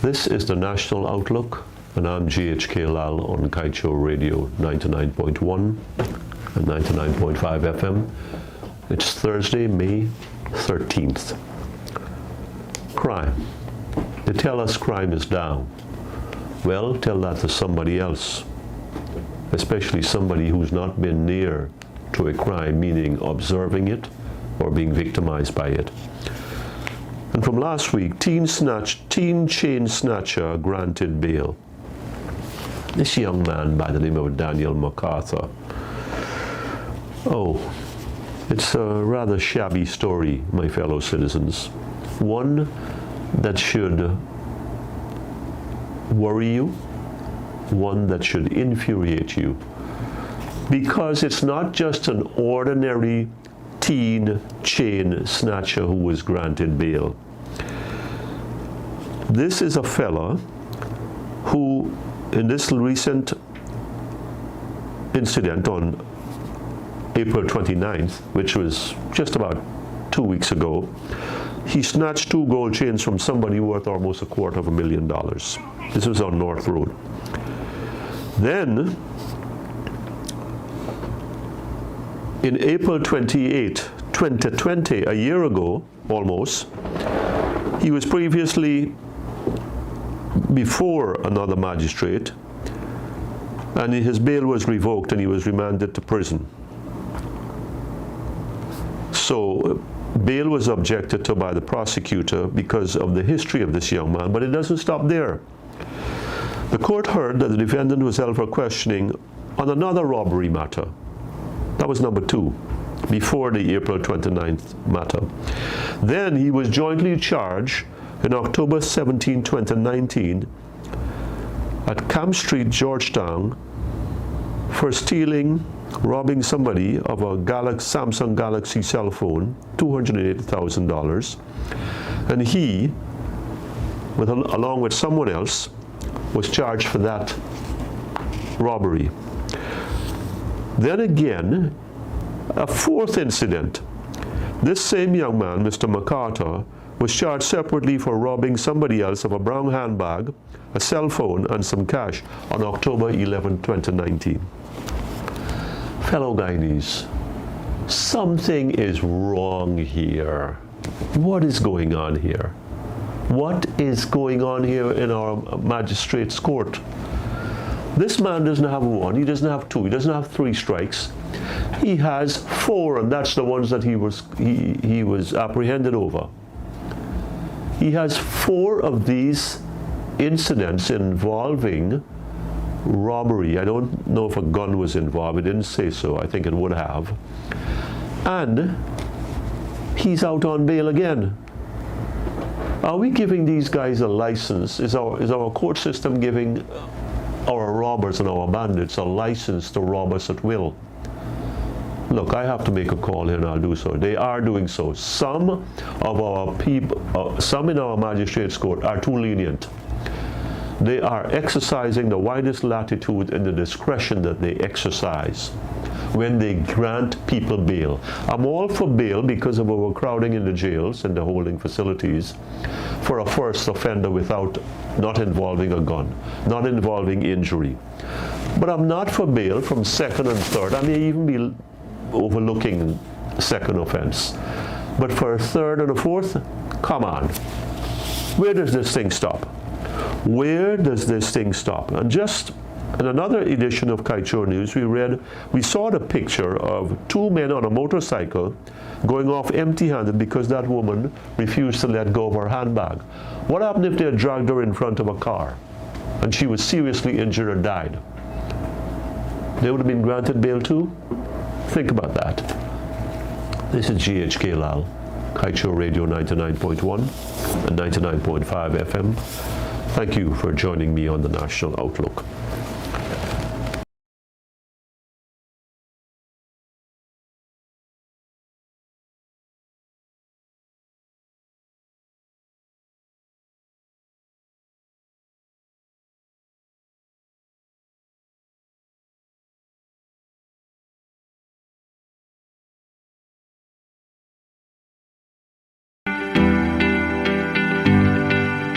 This is the National Outlook, and I'm GHK Lall on Kaieteur Radio 99.1 and 99.5 FM. It's Thursday, May 13th. Crime. They tell us crime is down. Well, tell that to somebody else, especially somebody who's not been near to a crime, meaning observing it or being victimized by it. And from last week, teen chain snatcher granted bail. This young man by the name of Daniel MacArthur. Oh, it's a rather shabby story, my fellow citizens. One that should worry you, one that should infuriate you. Because it's not just an ordinary teen chain snatcher who was granted bail. This is a fella who, in this recent incident on April 29th, which was just about 2 weeks ago, he snatched 2 gold chains from somebody worth almost $250,000. This was on North Road. Then, in April 28, 2020, a year ago almost, he was previously before another magistrate, and his bail was revoked and he was remanded to prison. So bail was objected to by the prosecutor because of the history of this young man, but it doesn't stop there. The court heard that the defendant was held for questioning on another robbery matter. That was number 2, before the April 29th matter. Then he was jointly charged in October 17, 2019 at Camp Street, Georgetown, for robbing somebody of a Samsung Galaxy cell phone, $280,000. And he, along with someone else, was charged for that robbery. Then again, a 4th incident. This same young man, Mr. MacArthur, was charged separately for robbing somebody else of a brown handbag, a cell phone, and some cash on October 11, 2019. Fellow Guyanese, something is wrong here. What is going on here? What is going on here in our magistrate's court? This man doesn't have 1, he doesn't have 2, he doesn't have 3 strikes. He has 4, and that's the ones that he was apprehended over. He has 4 of these incidents involving robbery. I don't know if a gun was involved. It didn't say so. I think it would have. And he's out on bail again. Are we giving these guys a license? Is our court system giving our robbers and our bandits a license to rob us at will? Look, I have to make a call here and I'll do so. They are doing so. Some of our people, some in our magistrate's court are too lenient. They are exercising the widest latitude in the discretion that they exercise when they grant people bail. I'm all for bail because of overcrowding in the jails and the holding facilities for a first offender not involving a gun, not involving injury. But I'm not for bail from 2nd and 3rd. I may even be overlooking 2nd offense. But for a 3rd and a 4th, come on. Where does this thing stop? Where does this thing stop? And just in another edition of Kaieteur News, we saw the picture of 2 men on a motorcycle going off empty-handed because that woman refused to let go of her handbag. What happened if they had dragged her in front of a car and she was seriously injured or died? They would have been granted bail too? Think about that. This is GHK Lall, Kaieteur Radio 99.1 and 99.5 FM. Thank you for joining me on the National Outlook.